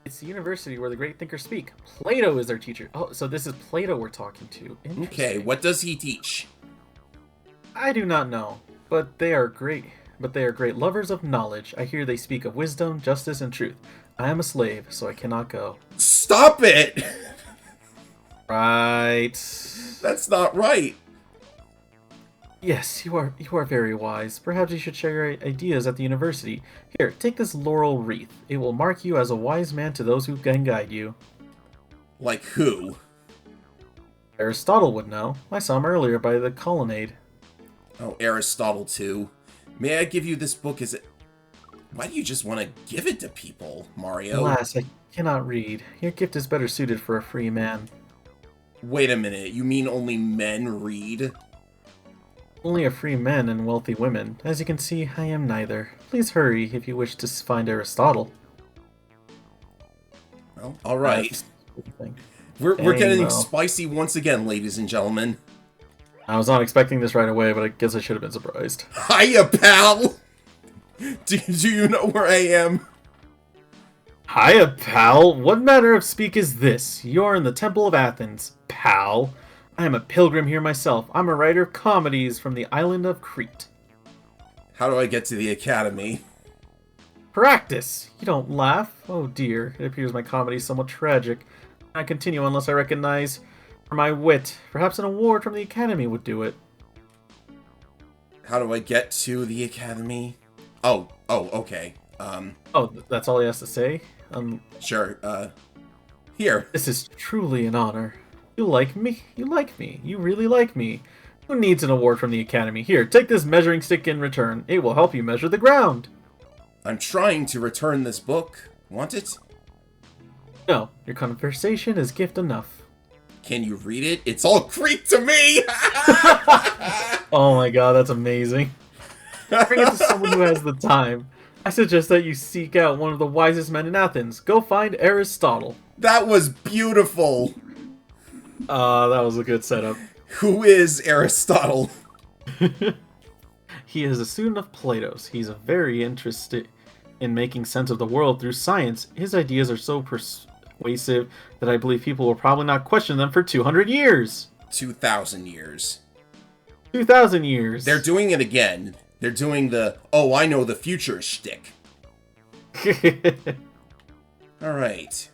It's the university where the great thinkers speak. Plato is their teacher. Oh, so this is Plato we're talking to. Okay, what does he teach? I do not know, but they are great. But they are great lovers of knowledge. I hear they speak of wisdom, justice, and truth. I am a slave, so I cannot go. Stop it! Right. That's not right. Yes, you are very wise. Perhaps you should share your ideas at the university. Here, take this laurel wreath. It will mark you as a wise man to those who can guide you. Like who? Aristotle would know. I saw him earlier by the colonnade. Oh, Aristotle too. May I give you this book as a... Why do you just want to give it to people, Mario? Alas, I cannot read. Your gift is better suited for a free man. Wait a minute, you mean only men read? Only a free men and wealthy women. As you can see, I am neither. Please hurry if you wish to find Aristotle. Well, alright. We're getting well. spicy once again, ladies and gentlemen. I was not expecting this right away, but I guess I should have been surprised. Hiya, pal! Do you know where I am? Hiya, pal! What manner of speak is this? You're in the Temple of Athens, pal. I am a pilgrim here myself. I'm a writer of comedies from the island of Crete. How do I get to the Academy? Practice! You don't laugh. Oh dear, it appears my comedy is somewhat tragic. I continue unless I recognize for my wit. Perhaps an award from the Academy would do it. How do I get to the Academy? Oh, okay. Oh, that's all he has to say? Sure, here. This is truly an honor. You like me? You like me. You really like me. Who needs an award from the Academy? Here, take this measuring stick in return. It will help you measure the ground. I'm trying to return this book. Want it? No, your conversation is gift enough. Can you read it? It's all Greek to me! Oh my god, that's amazing. Bring it to someone who has the time. I suggest that you seek out one of the wisest men in Athens. Go find Aristotle. That was beautiful! That was a good setup. Who is Aristotle? He is a student of Plato's. He's very interested in making sense of the world through science. His ideas are so persuasive that I believe people will probably not question them for 200 years. 2,000 years. 2,000 years. They're doing it again. They're doing the, oh, I know the future shtick. Alright.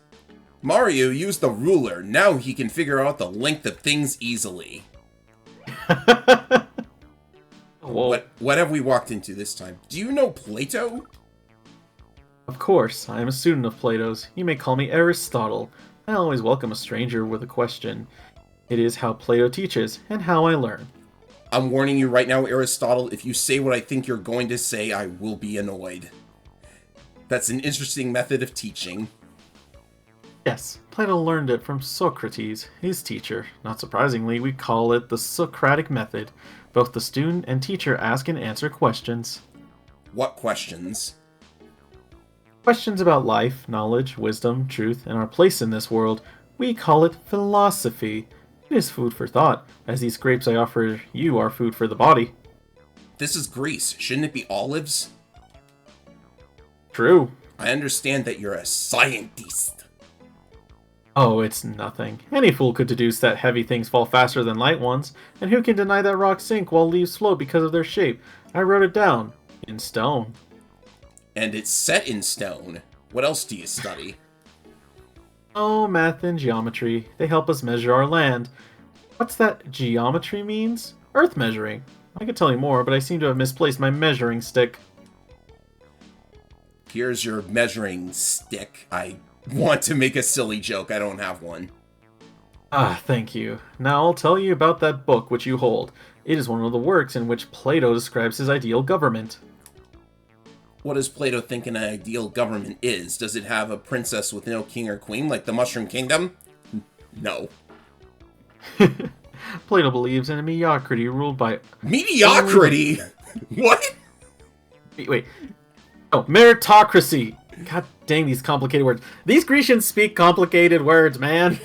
Mario used the ruler. Now he can figure out the length of things easily. What have we walked into this time? Do you know Plato? Of course, I am a student of Plato's. You may call me Aristotle. I always welcome a stranger with a question. It is how Plato teaches, and how I learn. I'm warning you right now, Aristotle, if you say what I think you're going to say, I will be annoyed. That's an interesting method of teaching. Yes, Plato learned it from Socrates, his teacher. Not surprisingly, we call it the Socratic method. Both the student and teacher ask and answer questions. What questions? Questions about life, knowledge, wisdom, truth, and our place in this world. We call it philosophy. It is food for thought, as these grapes I offer you are food for the body. This is Greece. Shouldn't it be olives? True. I understand that you're a scientist. Oh, it's nothing. Any fool could deduce that heavy things fall faster than light ones, and who can deny that rocks sink while leaves float because of their shape? I wrote it down. In stone. And it's set in stone. What else do you study? Oh, math and geometry. They help us measure our land. What's that geometry means? Earth measuring. I could tell you more, but I seem to have misplaced my measuring stick. Here's your measuring stick. I want to make a silly joke. I don't have one. Ah, thank you. Now I'll tell you about that book which you hold. It is one of the works in which Plato describes his ideal government. What does Plato think an ideal government is? Does it have a princess with no king or queen, like the Mushroom Kingdom? No. Plato believes in a mediocrity ruled by... Mediocrity? What? Wait. Oh, meritocracy. God dang these complicated words. These Grecians speak complicated words, man.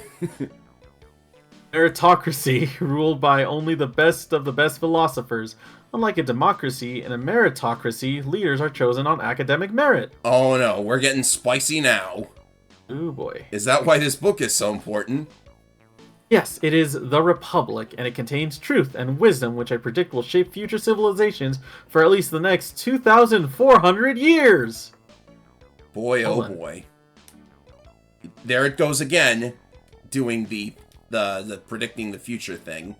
Meritocracy, ruled by only the best of the best philosophers. Unlike a democracy, in a meritocracy, leaders are chosen on academic merit. Oh no, we're getting spicy now. Ooh boy. Is that why this book is so important? Yes, it is The Republic, and it contains truth and wisdom which I predict will shape future civilizations for at least the next 2,400 years! Boy, oh boy. There it goes again, doing the predicting the future thing.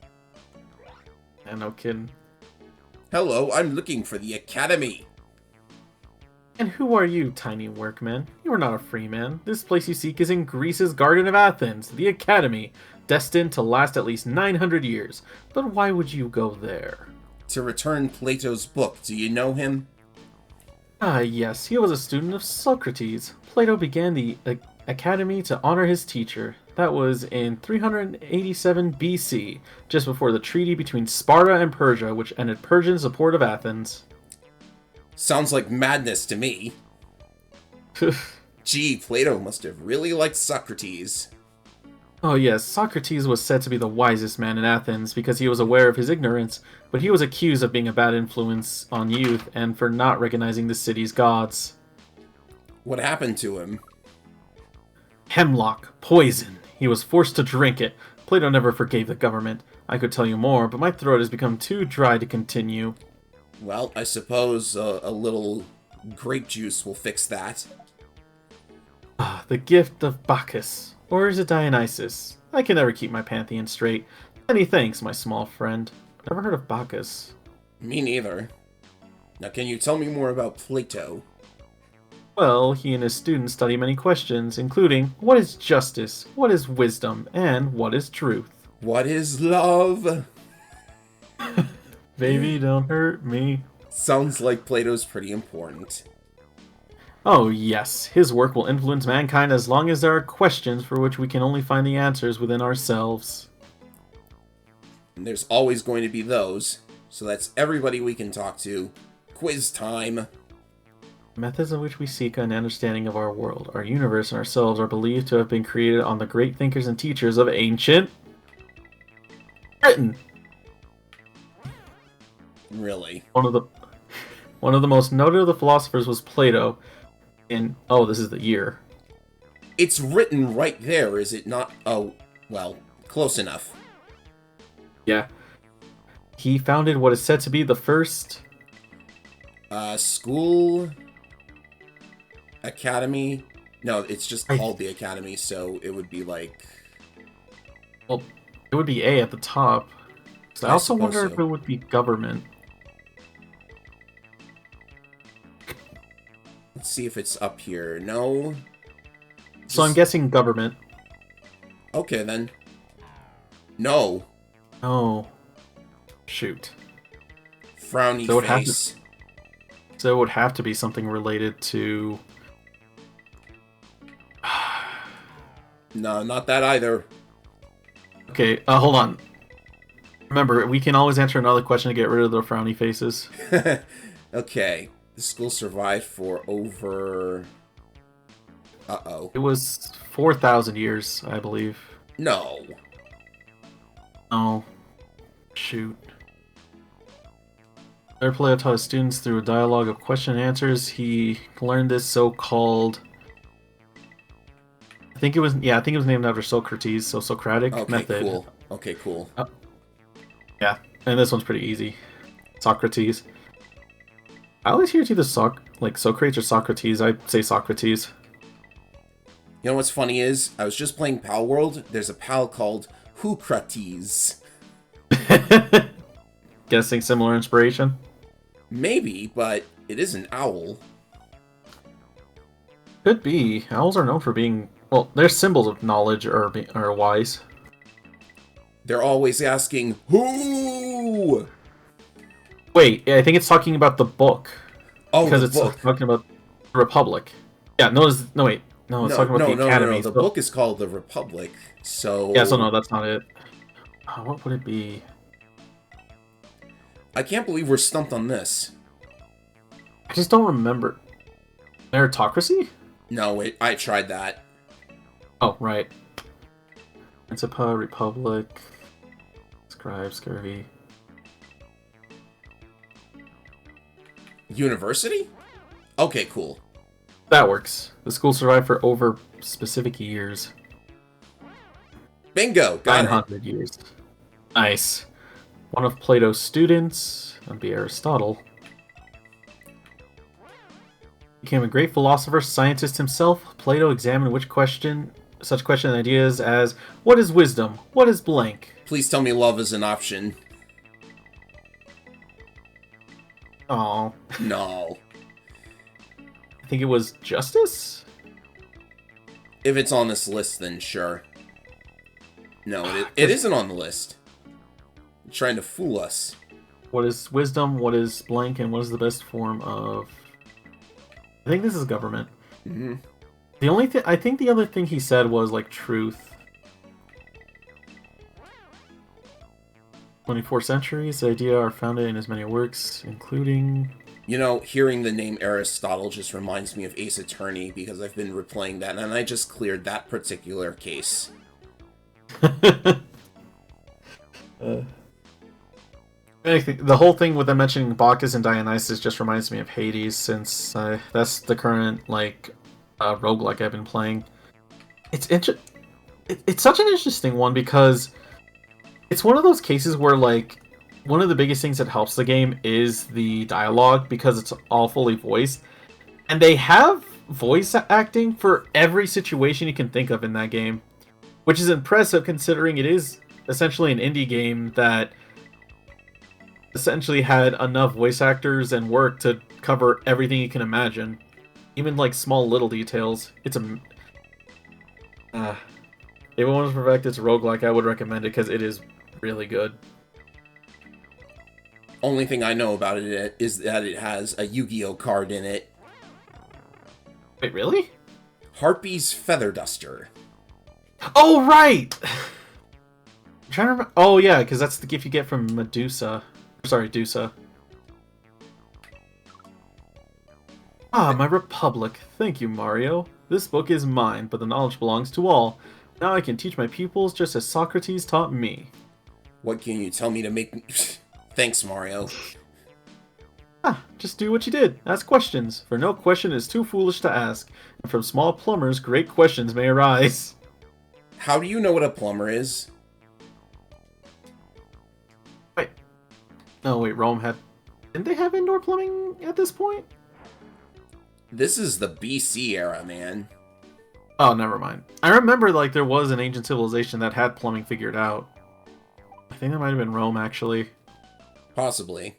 Yeah, no kidding. Hello, I'm looking for the Academy. And who are you, tiny workman? You are not a free man. This place you seek is in Greece's Garden of Athens, the Academy, destined to last at least 900 years. But why would you go there? To return Plato's book. Do you know him? Ah, yes, he was a student of Socrates. Plato began the Academy to honor his teacher. That was in 387 BC, just before the treaty between Sparta and Persia, which ended Persian support of Athens. Sounds like madness to me. Gee, Plato must have really liked Socrates. Oh yes, Socrates was said to be the wisest man in Athens because he was aware of his ignorance, but he was accused of being a bad influence on youth and for not recognizing the city's gods. What happened to him? Hemlock, poison. He was forced to drink it. Plato never forgave the government. I could tell you more, but my throat has become too dry to continue. Well, I suppose a little grape juice will fix that. Ah, the gift of Bacchus. Or is it Dionysus? I can never keep my pantheon straight. Many thanks, my small friend. Never heard of Bacchus. Me neither. Now can you tell me more about Plato? Well, he and his students study many questions, including what is justice, what is wisdom, and what is truth. What is love? Baby, don't hurt me. Sounds like Plato's pretty important. Oh yes, his work will influence mankind as long as there are questions for which we can only find the answers within ourselves. And there's always going to be those, so that's everybody we can talk to. Quiz time. Methods in which we seek an understanding of our world, our universe, and ourselves are believed to have been created on the great thinkers and teachers of ancient Britain. Really? One of the most noted of the philosophers was Plato. Oh, this is the year. It's written right there, is it not? Oh, well, close enough. Yeah. He founded what is said to be the first School Academy. No, it's just called the Academy, so it would be like... Well, it would be A at the top. So I also wonder so. if it would be government. Let's see if it's up here. No. So I'm guessing government. Okay, then. No. Oh. Shoot. Frowny So it has face. So it would have to be something related to... No, not that either. Okay, hold on. Remember, we can always answer another question to get rid of the frowny faces. Okay. The school survived for over... Uh-oh. It was 4,000 years, I believe. No. Oh. Shoot. There, Plato taught his students through a dialogue of question and answers. He learned this so-called... I think it was named after Socrates, so Socratic method. Cool. Okay, cool. Yeah, and this one's pretty easy. Socrates. I always hear it's either Socrates or Socrates. I say Socrates. You know what's funny is, I was just playing Pal World. There's a pal called Hucrates. Guessing similar inspiration? Maybe, but it is an owl. Could be. Owls are known for being... Well, they're symbols of knowledge or wise. They're always asking, who? Wait, I think it's talking about the book. Oh, because the it's book. talking about the Republic. Yeah, no, it's talking about the Academy. No. The book is called The Republic, so... Yeah, so no, that's not it. What would it be? I can't believe we're stumped on this. I just don't remember. Meritocracy? No, I tried that. Oh, right. Principa, Republic, Scribe, Scurvy. University? Okay, cool. That works. The school survived for over specific years. Bingo! Got it. 900 years. Nice. One of Plato's students, that'd be Aristotle, became a great philosopher, scientist himself. Plato examined such question and ideas as, what is wisdom? What is blank? Please tell me love is an option. Oh, No. I think it was justice? If it's on this list, then sure. No, it isn't on the list. You're trying to fool us. What is wisdom? What is blank? And what is the best form of... I think this is government. Mm-hmm. I think the other thing he said was, like, truth. 24th centuries, the idea are founded in as many works, including... You know, hearing the name Aristotle just reminds me of Ace Attorney, because I've been replaying that, and I just cleared that particular case. The whole thing with them mentioning Bacchus and Dionysus just reminds me of Hades, since that's the current, like, roguelike I've been playing. It's such an interesting one, because it's one of those cases where, like, one of the biggest things that helps the game is the dialogue, because it's all fully voiced. And they have voice acting for every situation you can think of in that game, which is impressive considering it is essentially an indie game that essentially had enough voice actors and work to cover everything you can imagine. Even, like, small little details. It's a... if it wants to perfect its roguelike, I would recommend it, because it is really good. Only thing I know about it is that it has a Yu-Gi-Oh card in it. Wait, really? Harpy's Feather Duster. Oh, right! I'm trying to remember... Oh, yeah, because that's the gift you get from Medusa. Sorry, Dusa. Ah, my Republic. Thank you, Mario. This book is mine, but the knowledge belongs to all. Now I can teach my pupils just as Socrates taught me. What can you tell me to make me... Thanks, Mario. Just do what you did. Ask questions, for no question is too foolish to ask. And from small plumbers, great questions may arise. How do you know what a plumber is? Wait. Oh, wait, Rome had... Didn't they have indoor plumbing at this point? This is the BC era, man. Oh, never mind. I remember, like, there was an ancient civilization that had plumbing figured out. I think that might have been Rome, actually. Possibly.